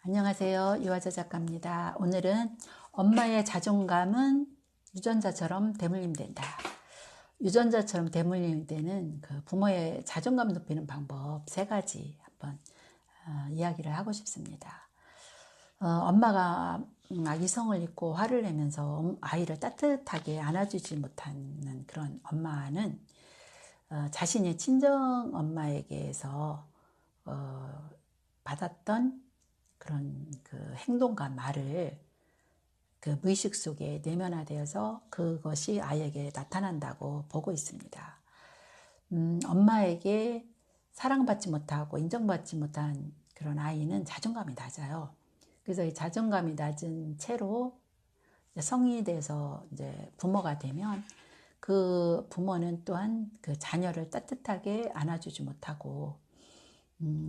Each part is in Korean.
안녕하세요. 유아자 작가입니다. 오늘은 엄마의 자존감은 유전자처럼 대물림된다. 유전자처럼 대물림되는 그 부모의 자존감 높이는 방법 3가지 한번 이야기를 하고 싶습니다. 엄마가 이성을 잃고 화를 내면서 아이를 따뜻하게 안아주지 못하는 그런 엄마는 자신의 친정 엄마에게서 받았던 그런 그 행동과 말을 그 무의식 속에 내면화되어서 그것이 아이에게 나타난다고 보고 있습니다. 엄마에게 사랑받지 못하고 인정받지 못한 그런 아이는 자존감이 낮아요. 그래서 이 자존감이 낮은 채로 성인이 돼서 이제 부모가 되면 그 부모는 또한 그 자녀를 따뜻하게 안아주지 못하고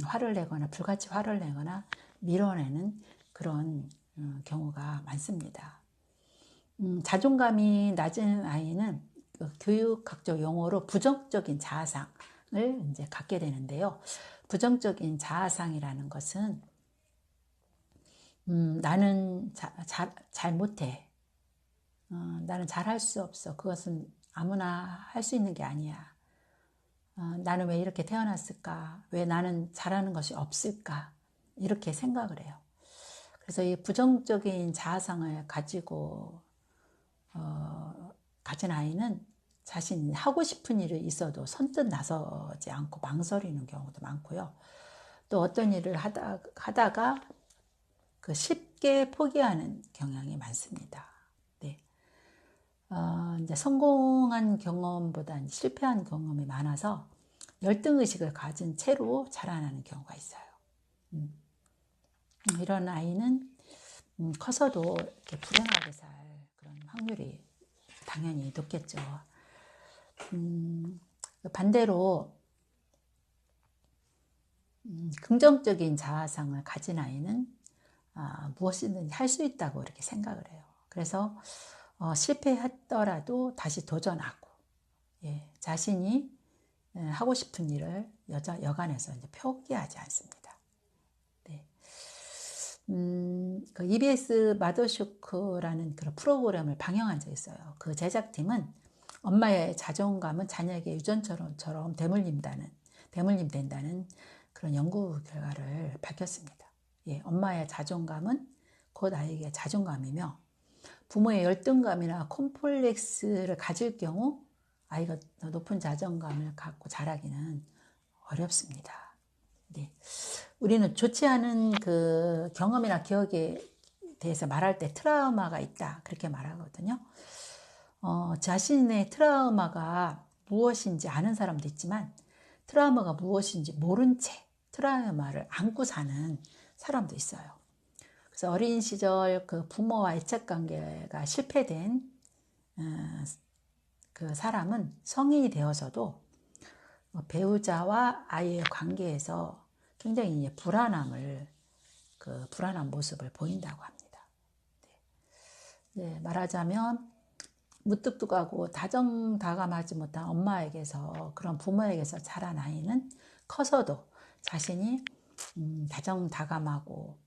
화를 내거나 불같이 화를 내거나 밀어내는 그런 경우가 많습니다. 자존감이 낮은 아이는 그 교육학적 용어로 부정적인 자아상을 이제 갖게 되는데요. 부정적인 자아상이라는 것은 나는 잘 못해. 나는 잘할 수 없어. 그것은 아무나 할 수 있는 게 아니야. 나는 왜 이렇게 태어났을까? 왜 나는 잘하는 것이 없을까? 이렇게 생각을 해요. 그래서 이 부정적인 자아상을 가지고 가진 아이는 자신이 하고 싶은 일이 있어도 선뜻 나서지 않고 망설이는 경우도 많고요. 또 어떤 일을 하다가 그 쉽게 포기하는 경향이 많습니다. 네. 이제 성공한 경험보다 실패한 경험이 많아서 열등의식을 가진 채로 자라나는 경우가 있어요. 이런 아이는 커서도 이렇게 불행하게 살 그런 확률이 당연히 높겠죠. 반대로 긍정적인 자아상을 가진 아이는 무엇이든지 할 수 있다고 이렇게 생각을 해요. 그래서 실패했더라도 다시 도전하고, 자신이 하고 싶은 일을 여간해서 이제 포기하지 않습니다. 네. 그 EBS 마더쇼크라는 그런 프로그램을 방영한 적이 있어요. 그 제작팀은 엄마의 자존감은 자녀에게 유전처럼 대물림된다는 그런 연구 결과를 밝혔습니다. 엄마의 자존감은 곧 아이에게 자존감이며 부모의 열등감이나 콤플렉스를 가질 경우 아이가 높은 자존감을 갖고 자라기는 어렵습니다. 네. 우리는 좋지 않은 그 경험이나 기억에 대해서 말할 때 트라우마가 있다 그렇게 말하거든요. 자신의 트라우마가 무엇인지 아는 사람도 있지만 트라우마가 무엇인지 모른 채 트라우마를 안고 사는 사람도 있어요. 그래서 어린 시절 그 부모와 애착 관계가 실패된 그 사람은 성인이 되어서도 배우자와 아이의 관계에서 굉장히 불안한 모습을 보인다고 합니다. 네, 말하자면 무뚝뚝하고 다정다감하지 못한 엄마에게서 그런 부모에게서 자란 아이는 커서도 자신이 다정다감하고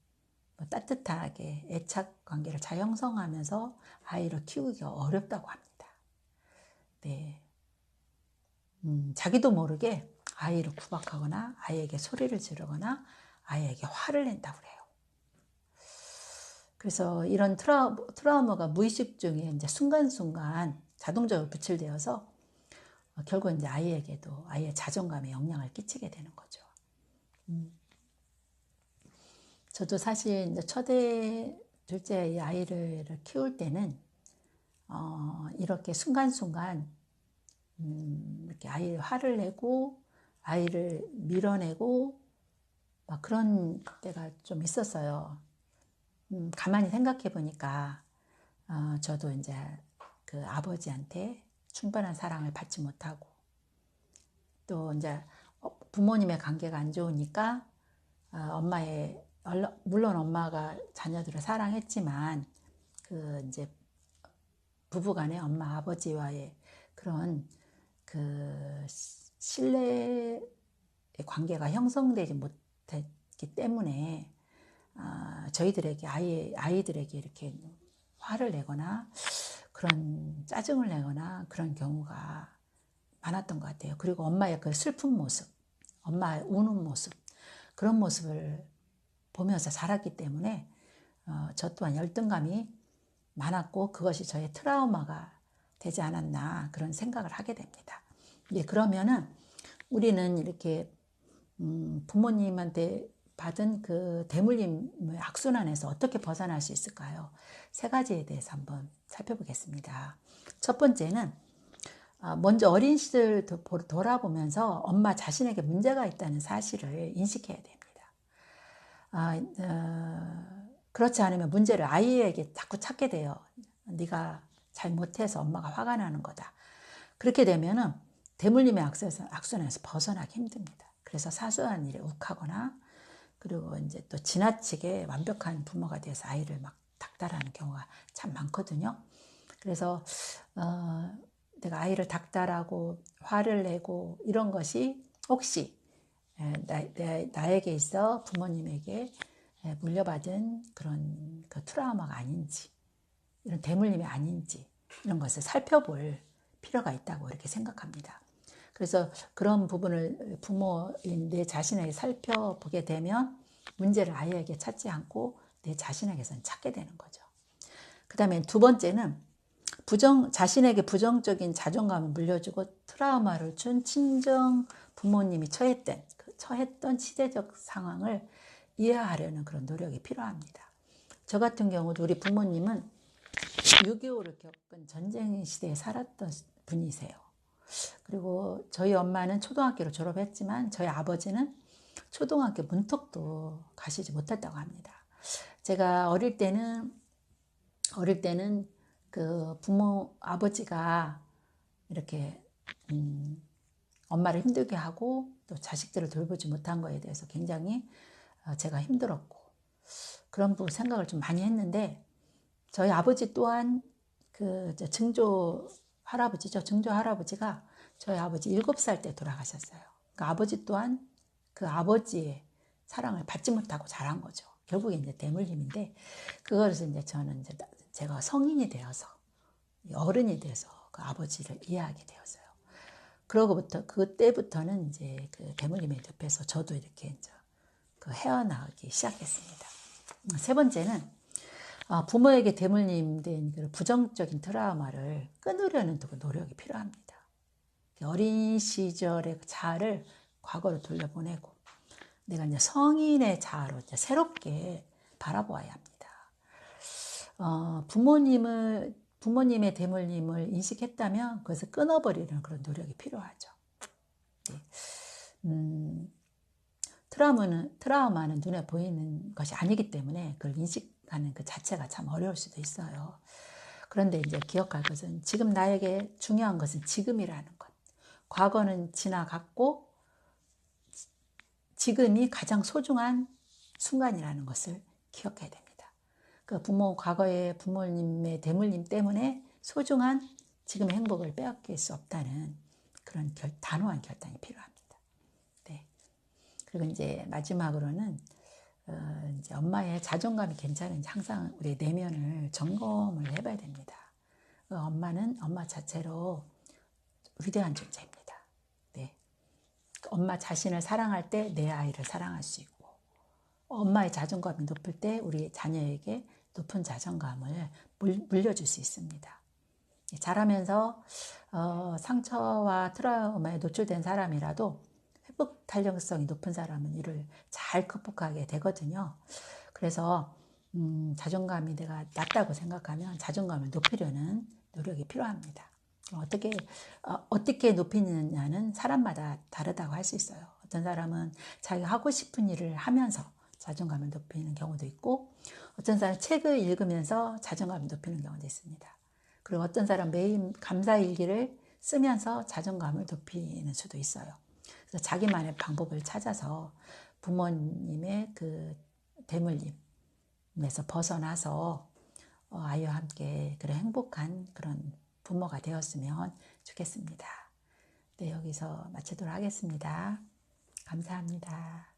따뜻하게 애착 관계를 잘 형성하면서 아이를 키우기가 어렵다고 합니다. 네. 자기도 모르게 아이를 구박하거나 아이에게 소리를 지르거나 아이에게 화를 낸다고 그래요. 그래서 이런 트라우마가 무의식 중에 이제 순간순간 자동적으로 부출되어서 결국 이제 아이에게도 아이의 자존감에 영향을 끼치게 되는 거죠. 저도 사실 이제 첫째, 둘째 이 아이를 키울 때는 이렇게 순간순간 이렇게 아이를 화를 내고 아이를 밀어내고 막 그런 때가 좀 있었어요. 가만히 생각해 보니까 저도 이제 그 아버지한테 충분한 사랑을 받지 못하고 또 이제 부모님의 관계가 안 좋으니까 물론 엄마가 자녀들을 사랑했지만 그 이제 부부간에 엄마 아버지와의 그런 그 신뢰의 관계가 형성되지 못했기 때문에 저희들에게 아이들에게 이렇게 화를 내거나 그런 짜증을 내거나 그런 경우가 많았던 것 같아요. 그리고 엄마의 그 슬픈 모습, 엄마의 우는 모습, 그런 모습을 보면서 자랐기 때문에 저 또한 열등감이 많았고 그것이 저의 트라우마가 되지 않았나 그런 생각을 하게 됩니다. 예, 그러면은 우리는 이렇게 부모님한테 받은 그 대물림의 악순환에서 어떻게 벗어날 수 있을까요? 세 가지에 대해서 한번 살펴보겠습니다. 첫 번째는 먼저 어린 시절 돌아보면서 엄마 자신에게 문제가 있다는 사실을 인식해야 됩니다. 그렇지 않으면 문제를 아이에게 자꾸 찾게 돼요. 네가 잘못해서 엄마가 화가 나는 거다. 그렇게 되면은 대물림의 악순환에서 벗어나기 힘듭니다. 그래서 사소한 일에 욱하거나 그리고 이제 또 지나치게 완벽한 부모가 돼서 아이를 막 닥달하는 경우가 참 많거든요. 그래서 내가 아이를 닥달하고 화를 내고 이런 것이 혹시 나에게 있어 부모님에게 물려받은 그런 그 트라우마가 아닌지 이런 대물림이 아닌지 이런 것을 살펴볼 필요가 있다고 이렇게 생각합니다. 그래서 그런 부분을 부모인 내 자신에게 살펴보게 되면 문제를 아이에게 찾지 않고 내 자신에게선 찾게 되는 거죠. 그 다음에 두 번째는 자신에게 부정적인 자존감을 물려주고 트라우마를 준 친정 부모님이 처했던 시대적 상황을 이해하려는 그런 노력이 필요합니다. 저 같은 경우도 우리 부모님은 6.25를 겪은 전쟁 시대에 살았던 분이세요. 그리고 저희 엄마는 초등학교를 졸업했지만 저희 아버지는 초등학교 문턱도 가시지 못했다고 합니다. 제가 어릴 때는 그 아버지가 이렇게 엄마를 힘들게 하고 또 자식들을 돌보지 못한 거에 대해서 굉장히 제가 힘들었고 그런 생각을 좀 많이 했는데 저희 아버지 또한 그 증조 할아버지가 저희 아버지 7살 때 돌아가셨어요. 그러니까 아버지 또한 그 아버지의 사랑을 받지 못하고 자란 거죠. 결국에 이제 대물림인데 그것을 이제 저는 이제 제가 성인이 되어서 어른이 돼서 그 아버지를 이해하게 되었어요. 그때부터는 이제 그 대물림의 늪에서 저도 이렇게 이제 그 헤어나오기 시작했습니다. 세 번째는 부모에게 대물림된 그 부정적인 트라우마를 끊으려는 노력이 필요합니다. 어린 시절의 자아를 과거로 돌려보내고 내가 이제 성인의 자아로 이제 새롭게 바라보아야 합니다. 부모님의 대물림을 인식했다면 그것을 끊어버리는 그런 노력이 필요하죠. 네. 트라우마는 눈에 보이는 것이 아니기 때문에 그걸 인식하는 그 자체가 참 어려울 수도 있어요. 그런데 이제 기억할 것은 지금 나에게 중요한 것은 지금이라는 것. 과거는 지나갔고 지금이 가장 소중한 순간이라는 것을 기억해야 됩니다. 과거의 부모님의 대물림 때문에 소중한 지금의 행복을 빼앗길 수 없다는 그런 단호한 결단이 필요합니다. 네. 그리고 이제 마지막으로는 이제 엄마의 자존감이 괜찮은지 항상 우리 내면을 점검을 해봐야 됩니다. 엄마는 엄마 자체로 위대한 존재입니다. 네. 엄마 자신을 사랑할 때 내 아이를 사랑할 수 있고 엄마의 자존감이 높을 때 우리 자녀에게 높은 자존감을 물려줄 수 있습니다. 자라면서 상처와 트라우마에 노출된 사람이라도 회복 탄력성이 높은 사람은 이를 잘 극복하게 되거든요. 그래서 자존감이 내가 낮다고 생각하면 자존감을 높이려는 노력이 필요합니다. 어떻게 높이느냐는 사람마다 다르다고 할 수 있어요. 어떤 사람은 자기가 하고 싶은 일을 하면서 자존감을 높이는 경우도 있고 어떤 사람은 책을 읽으면서 자존감을 높이는 경우도 있습니다. 그리고 어떤 사람은 매일 감사일기를 쓰면서 자존감을 높이는 수도 있어요. 그래서 자기만의 방법을 찾아서 부모님의 그 대물림에서 벗어나서 아이와 함께 그런 행복한 그런 부모가 되었으면 좋겠습니다. 네, 여기서 마치도록 하겠습니다. 감사합니다.